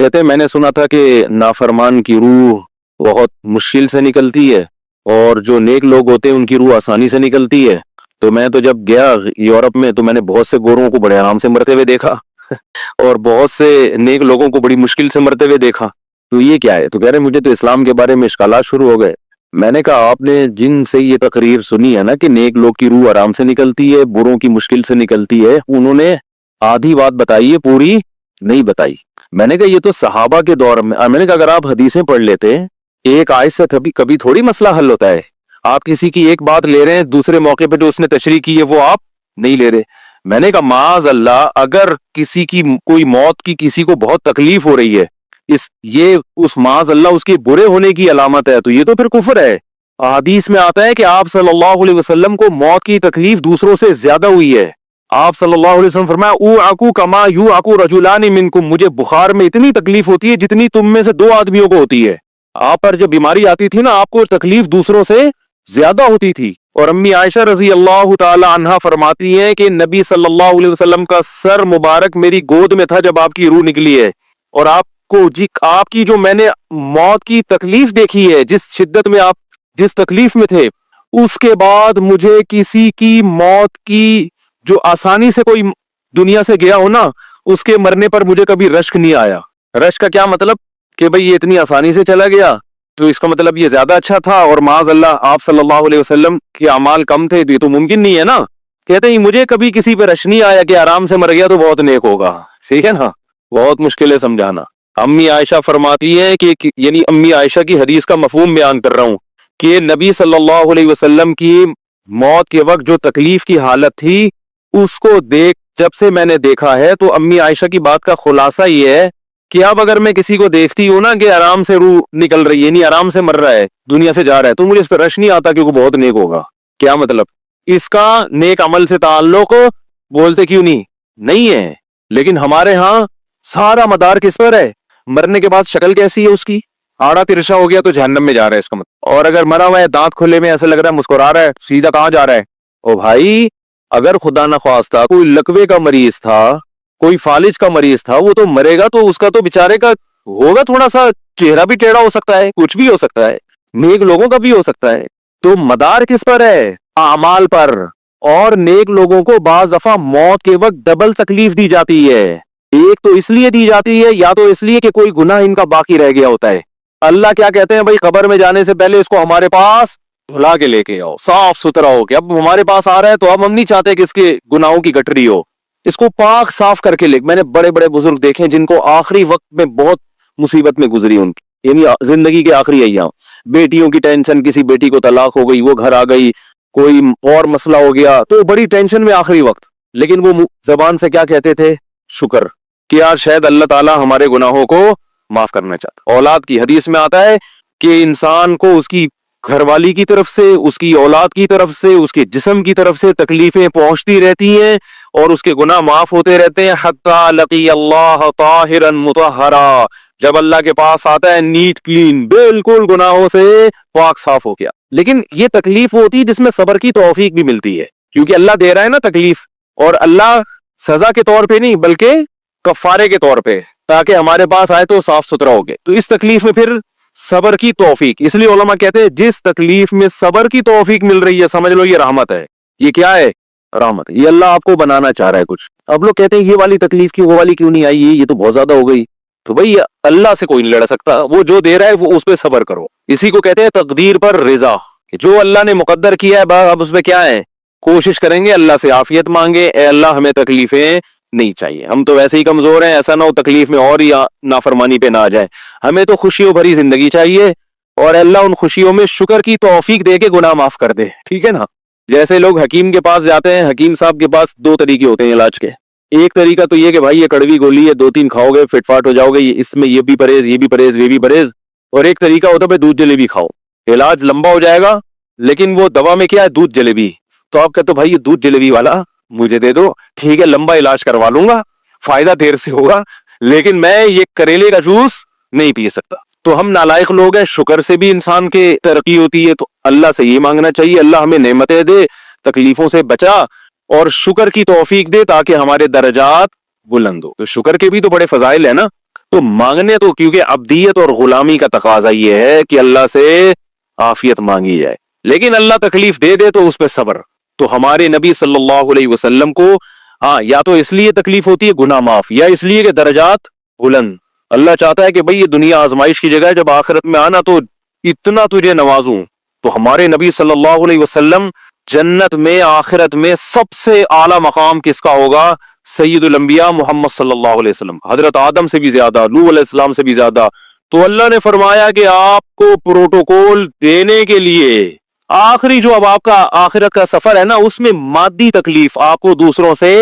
کہتے ہیں میں نے سنا تھا کہ نافرمان کی روح بہت مشکل سے نکلتی ہے اور جو نیک لوگ ہوتے ہیں ان کی روح آسانی سے نکلتی ہے. تو میں تو جب گیا یورپ میں تو میں نے بہت سے گوروں کو بڑے آرام سے مرتے ہوئے دیکھا اور بہت سے نیک لوگوں کو بڑی مشکل سے مرتے ہوئے دیکھا. تو یہ کیا ہے؟ تو کہہ رہے مجھے تو اسلام کے بارے میں اشکالات شروع ہو گئے. میں نے کہا آپ نے جن سے یہ تقریر سنی ہے نا کہ نیک لوگ کی روح آرام سے نکلتی ہے بروں کی مشکل سے نکلتی ہے، انہوں نے آدھی بات بتائی ہے، پوری نہیں بتائی. میں نے کہا یہ تو صحابہ کے دور میں نے کہا اگر آپ حدیثیں پڑھ لیتے ایک آیت سے کبھی تھوڑی مسئلہ حل ہوتا ہے. آپ کسی کی ایک بات لے رہے ہیں، دوسرے موقع پہ جو اس نے تشریح کی ہے وہ آپ نہیں لے رہے. میں نے کہا معاذ اللہ اگر کسی کی کوئی موت کی کسی کو بہت تکلیف ہو رہی ہے، یہ اس معاذ اللہ اس کے برے ہونے کی علامت ہے، تو یہ تو پھر کفر ہے. حدیث میں آتا ہے کہ آپ صلی اللہ علیہ وسلم کو موت کی تکلیف دوسروں سے زیادہ ہوئی ہے. آپ صلی اللہ علیہ وسلم فرمایا اوعکو کما یوعکو رجلان منکم، مجھے بخار میں اتنی تکلیف ہوتی ہے جتنی تم میں سے دو آدمیوں کو ہوتی ہے. آپ پر جب بیماری آتی تھی نا آپ کو تکلیف دوسروں سے زیادہ ہوتی تھی. اور امی عائشہ رضی اللہ تعالی عنہا فرماتی ہیں کہ نبی صلی اللہ علیہ وسلم کا سر مبارک میری گود میں تھا جب آپ کی روح نکلی ہے، اور آپ کی جو میں نے موت کی تکلیف دیکھی ہے، جس شدت میں آپ جس تکلیف میں تھے، اس کے بعد مجھے کسی کی موت کی جو آسانی سے کوئی دنیا سے گیا ہو نا اس کے مرنے پر مجھے کبھی رشک نہیں آیا. رشک کا کیا مطلب کہ بھئی یہ اتنی آسانی سے چلا گیا تو اس کا مطلب یہ زیادہ اچھا تھا، اور معاذ اللہ آپ صلی اللہ علیہ وسلم کے اعمال کم تھے، یہ تو ممکن نہیں ہے نا. کہتے ہیں مجھے کبھی کسی پہ رش نہیں آیا کہ آرام سے مر گیا تو بہت نیک ہوگا. ٹھیک ہے نا، بہت مشکل ہے سمجھانا. امی عائشہ فرماتی ہیں کہ یعنی امی عائشہ کی حدیث کا مفہوم بیان کر رہا ہوں کہ نبی صلی اللہ علیہ وسلم کی موت کے وقت جو تکلیف کی حالت تھی اس کو جب سے میں نے دیکھا ہے، تو امی عائشہ کی بات کا خلاصہ یہ ہے کہ اب اگر میں کسی کو دیکھتی ہوں نا کہ آرام سے روح نکل رہی ہے، یعنی آرام سے مر رہا ہے، دنیا سے جا رہا ہے، تو مجھے اس پہ رش نہیں آتا کیونکہ بہت نیک ہوگا. کیا مطلب؟ اس کا نیک عمل سے تعلق بولتے کیوں نہیں ہے. لیکن ہمارے ہاں سارا مدار کس پر ہے؟ مرنے کے بعد شکل کیسی ہے اس کی؟ آڑا ترشا ہو گیا تو جہنم میں جا رہا ہے اس کا مطلب. اور اگر مرا ہوا ہے دانت کھلے میں ایسا لگ رہا ہے مسکرا رہا ہے، سیدھا کہاں جا رہا ہے؟ او بھائی اگر خدا نخواستہ کوئی لکوے کا مریض تھا، کوئی فالج کا مریض تھا، وہ تو مرے گا تو اس کا تو بیچارے کا ہوگا تھوڑا سا چہرہ بھی ٹیڑھا ہو سکتا ہے، کچھ بھی ہو سکتا ہے، نیک لوگوں کا بھی ہو سکتا ہے. تو مدار کس پر ہے؟ اعمال پر. اور نیک لوگوں کو بعض دفعہ موت کے وقت ڈبل تکلیف دی جاتی ہے. ایک تو اس لیے دی جاتی ہے یا تو اس لیے کہ کوئی گناہ ان کا باقی رہ گیا ہوتا ہے. اللہ کیا کہتے ہیں بھائی قبر میں جانے سے پہلے اس کو ہمارے پاس دھلا کے لے کے آؤ، صاف ستھرا ہو کے. اب ہمارے پاس آ رہا ہے تو اب ہم نہیں چاہتے کہ اس کے گناہوں کی گٹری ہو، اس کو پاک صاف کر کے لے. میں نے بڑے بڑے بزرگ دیکھے جن کو آخری وقت میں بہت مصیبت میں گزری ان کی، یعنی زندگی کے آخری ایام، بیٹیوں کی ٹینشن، کسی بیٹی کو طلاق ہو گئی وہ گھر آ گئی، کوئی اور مسئلہ ہو گیا تو بڑی ٹینشن میں آخری وقت، لیکن وہ زبان سے کیا کہتے تھے؟ شکر. کیا شاید اللہ تعالی ہمارے گناہوں کو معاف کرنا چاہتا. اولاد کی حدیث میں آتا ہے کہ انسان کو اس کی گھر والی کی طرف سے، اس کی اولاد کی طرف سے، اس کے جسم کی طرف سے تکلیفیں پہنچتی رہتی ہیں اور اس کے گناہ معاف ہوتے رہتے ہیں حتی لقی اللہ طاہرا مطہرا. جب اللہ کے پاس آتا ہے نیٹ کلین، بالکل گناہوں سے پاک صاف ہو گیا. لیکن یہ تکلیف ہوتی ہے جس میں صبر کی توفیق بھی ملتی ہے، کیونکہ اللہ دے رہا ہے نا تکلیف، اور اللہ سزا کے طور پہ نہیں بلکہ کفارے کے طور پہ، تاکہ ہمارے پاس آئے تو صاف ستھرا ہو گئے. تو اس تکلیف میں پھر صبر کی توفیق، اس لیے علماء کہتے ہیں جس تکلیف میں صبر کی توفیق مل رہی ہے سمجھ لو یہ رحمت ہے. یہ کیا ہے؟ رحمت. یہ اللہ آپ کو بنانا چاہ رہا ہے کچھ. اب لوگ کہتے ہیں یہ والی تکلیف کی وہ والی کیوں نہیں آئی، یہ تو بہت زیادہ ہو گئی. تو بھئی اللہ سے کوئی نہیں لڑ سکتا، وہ جو دے رہا ہے وہ اس پہ صبر کرو. اسی کو کہتے ہیں تقدیر پر رضا، کہ جو اللہ نے مقدر کیا ہے بس اب اس پہ کیا ہے، کوشش کریں گے اللہ سے عافیت مانگے. اے اللہ ہمیں تکلیفیں نہیں چاہیے، ہم تو ویسے ہی کمزور ہیں، ایسا نہ ہو تکلیف میں اور ہی نافرمانی پہ نہ آ جائے. ہمیں تو خوشیوں بھری زندگی چاہیے، اور اللہ ان خوشیوں میں شکر کی توفیق دے کے گناہ معاف کر دے. ٹھیک ہے نا. جیسے لوگ حکیم کے پاس جاتے ہیں، حکیم صاحب کے پاس دو طریقے ہوتے ہیں علاج کے. ایک طریقہ تو یہ کہ بھائی یہ کڑوی گولی ہے، 2-3 کھاؤ گے فٹ فاٹ ہو جاؤ گے، اس میں یہ بھی پرہیز، یہ بھی پرہیز، یہ بھی پرہیز. اور ایک طریقہ ہوتا ہے بھائی دودھ جلیبی کھاؤ، علاج لمبا ہو جائے گا لیکن وہ دوا میں کیا ہے؟ دودھ جلیبی. تو آپ کہتے ہو بھائی یہ دودھ جلیبی والا مجھے دے دو، ٹھیک ہے لمبا علاج کروا لوں گا، فائدہ دیر سے ہوگا، لیکن میں یہ کریلے کا جوس نہیں پی سکتا. تو ہم نالائق لوگ ہیں. شکر سے بھی انسان کے ترقی ہوتی ہے، تو اللہ سے یہ مانگنا چاہیے اللہ ہمیں نعمتیں دے، تکلیفوں سے بچا اور شکر کی توفیق دے تاکہ ہمارے درجات بلند ہو. تو شکر کے بھی تو بڑے فضائل ہیں نا. تو مانگنے تو کیونکہ عبدیت اور غلامی کا تقاضا یہ ہے کہ اللہ سے عافیت مانگی جائے، لیکن اللہ تکلیف دے دے تو اس پہ صبر۔ تو ہمارے نبی صلی اللہ علیہ وسلم کو ہاں یا تو اس لیے تکلیف ہوتی ہے گناہ معاف، یا اس لیے کہ درجات بلند۔ اللہ چاہتا ہے کہ بھئی یہ دنیا آزمائش کی جگہ ہے، جب آخرت میں آنا تو اتنا تجھے نوازوں۔ تو ہمارے نبی صلی اللہ علیہ وسلم جنت میں آخرت میں سب سے اعلیٰ مقام کس کا ہوگا؟ سید الانبیاء محمد صلی اللہ علیہ وسلم، حضرت آدم سے بھی زیادہ، نوح علیہ السلام سے بھی زیادہ۔ تو اللہ نے فرمایا کہ آپ کو پروٹوکول دینے کے لیے آخری جو اب آپ کا آخرت کا سفر ہے نا، اس میں مادی تکلیف آپ کو دوسروں سے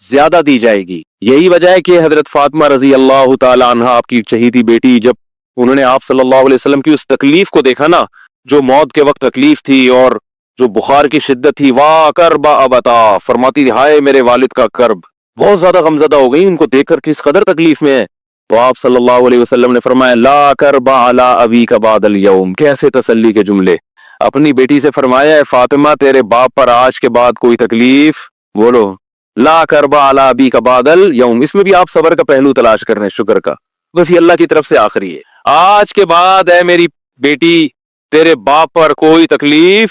زیادہ دی جائے گی۔ یہی وجہ ہے کہ حضرت فاطمہ رضی اللہ تعالی عنہ، آپ کی چہیتی بیٹی، جب انہوں نے آپ صلی اللہ علیہ وسلم کی اس تکلیف کو دیکھا نا، جو موت کے وقت تکلیف تھی اور جو بخار کی شدت تھی، واہ کربا ابتا، فرماتی تھی ہائے میرے والد کا کرب، بہت زیادہ غمزدہ ہو گئی ان کو دیکھ کر کس قدر تکلیف میں ہے۔ تو آپ صلی اللہ علیہ وسلم نے فرمایا لا کربا علی ابیک بعد اليوم، کیسے تسلی کے جملے۔ اپنی بیٹی سے فرمایا ہے فاطمہ تیرے باپ پر آج کے بعد کوئی تکلیف، بولو لا کربا علی ابیک بعد اليوم، اس میں بھی آپ صبر کا پہلو تلاش کر رہے ہیں، شکر کا، بس یہ اللہ کی طرف سے آخری ہے۔ آج کے بعد ہے میری بیٹی تیرے باپ پر کوئی تکلیف،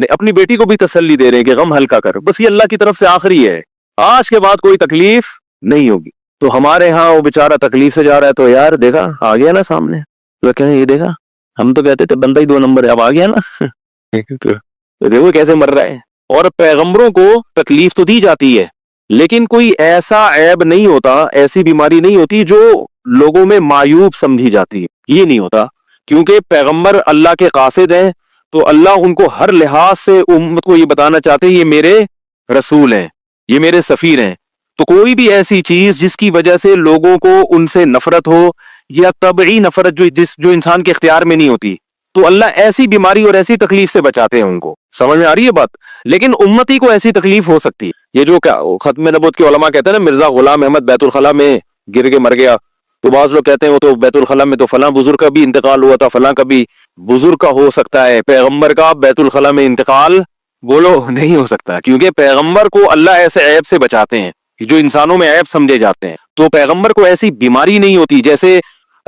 اپنی بیٹی کو بھی تسلی دے رہے ہیں کہ غم ہلکا کر، بس یہ اللہ کی طرف سے آخری ہے، آج کے بعد کوئی تکلیف نہیں ہوگی۔ تو ہمارے ہاں وہ بیچارہ تکلیف سے جا رہا ہے، تو یار دیکھا آ گیا نا سامنے، تو کہیں یہ دیکھا، ہم تو کہتے تھے بندہ ہی دو نمبر ہے، اب آ گیا نا تو دیکھو کیسے مر رہا ہے۔ اور پیغمبروں کو تکلیف تو دی جاتی ہے، لیکن کوئی ایسا عیب نہیں ہوتا، ایسی بیماری نہیں ہوتی جو لوگوں میں معیوب سمجھی جاتی ہے، یہ نہیں ہوتا، کیونکہ پیغمبر اللہ کے قاصد ہیں، تو اللہ ان کو ہر لحاظ سے امت کو یہ بتانا چاہتے ہیں یہ میرے رسول ہیں، یہ میرے سفیر ہیں۔ تو کوئی بھی ایسی چیز جس کی وجہ سے لوگوں کو ان سے نفرت ہو، یا طبعی نفرت جو انسان کے اختیار میں نہیں ہوتی، تو اللہ ایسی بیماری اور ایسی تکلیف سے بچاتے ہیں ان کو۔ سمجھ میں آ رہی ہے بات؟ لیکن امتی کو ایسی تکلیف ہو سکتی ہے، یہ جو ختم نبوت کے علماء کہتے ہیں نا مرزا غلام احمد بیت الخلاء میں گر کے مر گیا، تو بعض لوگ کہتے ہیں وہ تو بیت الخلاء میں تو فلاں بزرگ کا بھی انتقال ہوا تھا، فلاں کا بھی بزرگ کا ہو سکتا ہے، پیغمبر کا بیت الخلاء میں انتقال بولو نہیں ہو سکتا، کیونکہ پیغمبر کو اللہ ایسے عیب سے بچاتے ہیں جو انسانوں میں عیب سمجھے جاتے ہیں۔ تو پیغمبر کو ایسی بیماری نہیں ہوتی، جیسے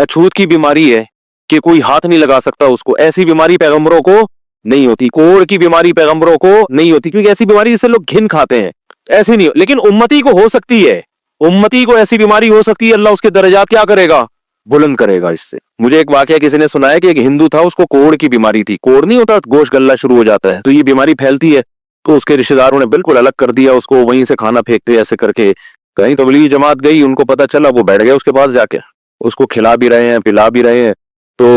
چھوت کی بیماری ہے کہ کوئی ہاتھ نہیں لگا سکتا اس کو، ایسی بیماری پیغمبروں کو نہیں ہوتی۔ کوڑ کی بیماری پیغمبروں کو نہیں ہوتی، کیونکہ ایسی بیماری جسے لوگ گھن کھاتے ہیں، ایسی نہیں، لیکن امتی کو ہو سکتی ہے، امتی کو ایسی بیماری ہو سکتی ہے، اللہ اس کے درجات کیا کرے گا؟ بلند کرے گا اس سے۔ مجھے ایک واقعہ کسی نے سنایا کہ ایک ہندو تھا، اس کو کوڑ کی بیماری تھی، کوڑ نہیں ہوتا گوشت گلنا شروع ہو جاتا ہے، تو یہ بیماری پھیلتی ہے، تو اس کے رشتہ داروں نے بالکل الگ کر دیا اس کو، وہیں سے کھانا پھینکتے ایسے کر کے، کہیں تبلیغی جماعت گئی، ان کو پتہ چلا، وہ بیٹھ گئے اس کے پاس جا کے، اس کو کھلا بھی رہے ہیں پلا بھی رہے ہیں، تو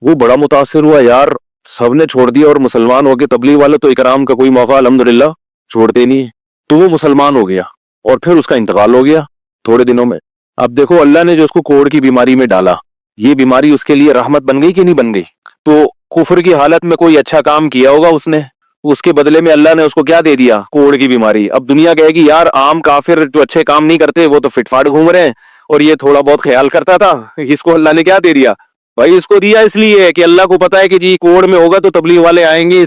وہ بڑا متاثر ہوا، یار سب نے چھوڑ دیا اور مسلمان ہو کے، تبلیغ والے تو اکرام کا کوئی موقع الحمدللہ چھوڑتے نہیں ہیں، تو وہ مسلمان ہو گیا اور پھر اس کا انتقال ہو گیا تھوڑے دنوں میں۔ اب دیکھو اللہ نے جو اس کو کوڑ کی بیماری میں ڈالا، یہ بیماری اس کے لیے رحمت بن گئی کہ نہیں بن گئی؟ تو کفر کی حالت میں کوئی اچھا کام کیا ہوگا اس نے، اس کے بدلے میں اللہ نے اس کو کیا دے دیا؟ کوڑ کی بیماری۔ اب دنیا کہے گی یار عام کافر جو اچھے کام نہیں کرتے وہ تو فٹ فاٹ گھوم رہے ہیں، اور یہ تھوڑا بہت خیال کرتا تھا، اس کو اللہ نے کیا دے دیا؟ بھائی اس کو دیا اس لیے کہ اللہ کو پتا ہے کہ جی کوڑ میں ہوگا تو تبلیغ والے آئیں گے،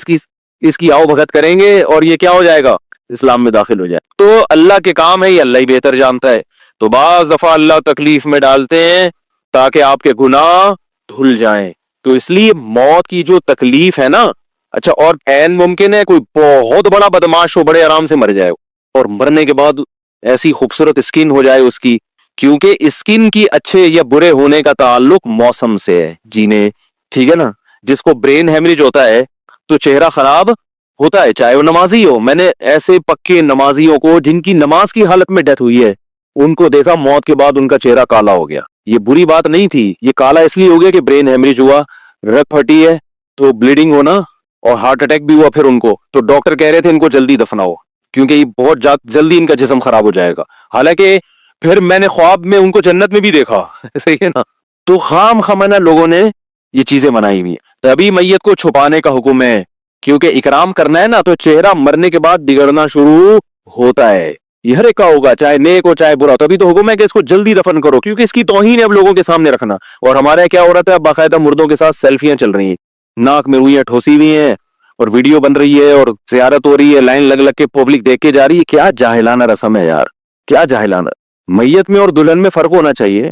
اس کی آؤ بھگت کریں گے، اور یہ کیا ہو جائے گا؟ اسلام میں داخل ہو جائے۔ تو اللہ کے کام ہے، یہ اللہ ہی بہتر جانتا ہے۔ تو بعض دفعہ اللہ تکلیف میں ڈالتے ہیں تاکہ آپ کے گناہ دھل جائیں۔ تو اس لیے موت کی جو تکلیف ہے نا، اچھا اور عین ممکن ہے کوئی بہت بڑا بدماش ہو، بڑے آرام سے مر جائے، اور مرنے کے بعد ایسی خوبصورت اسکن ہو جائے اس کی، کیونکہ اسکن کی اچھے یا برے ہونے کا تعلق موسم سے ہے، جینے ٹھیک ہے نا۔ جس کو برین ہیمریج ہوتا ہے تو چہرہ خراب ہوتا ہے، چاہے وہ نمازی ہو۔ میں نے ایسے پکے نمازیوں کو جن کی نماز کی حالت میں ڈیتھ ہوئی ہے، ان کو دیکھا موت کے بعد ان کا چہرہ کالا ہو گیا۔ یہ بری بات نہیں تھی، یہ کالا اس لیے ہو گیا کہ برین ہیمریج ہوا، رگ پھٹی ہے تو بلیڈنگ ہونا، اور ہارٹ اٹیک بھی ہوا پھر ان کو، تو ڈاکٹر کہہ رہے تھے ان کو جلدی دفناؤ کیونکہ یہ بہت جلدی ان کا جسم خراب ہو جائے گا۔ حالانکہ پھر میں نے خواب میں ان کو جنت میں بھی دیکھا صحیح ہے نا۔ تو خام خمانہ لوگوں نے یہ چیزیں بنائی ہوئی ہیں۔ تبھی میت کو چھپانے کا حکم ہے، کیونکہ اکرام کرنا ہے نا، تو چہرہ مرنے کے بعد بگڑنا شروع ہوتا ہے، یہ ہر ایک کا ہوگا، چاہے نیک ہو چاہے برا، تبھی تو حکم ہے کہ اس کو جلدی دفن کرو، کیونکہ اس کی توہین ہے اب لوگوں کے سامنے رکھنا۔ اور ہمارے کیا ہو رہا ہے، باقاعدہ مردوں کے ساتھ سیلفیاں چل رہی ہیں، ناک میں روئیاں ٹھوسی ہوئی ہیں، اور ویڈیو بن رہی ہے، اور زیارت ہو رہی ہے، لائن لگ لگ کے پبلک دیکھ کے جا رہی ہے۔ کیا جاہلانہ رسم ہے یار، کیا جاہلانہ۔ میت میں اور دلہن میں فرق ہونا چاہیے،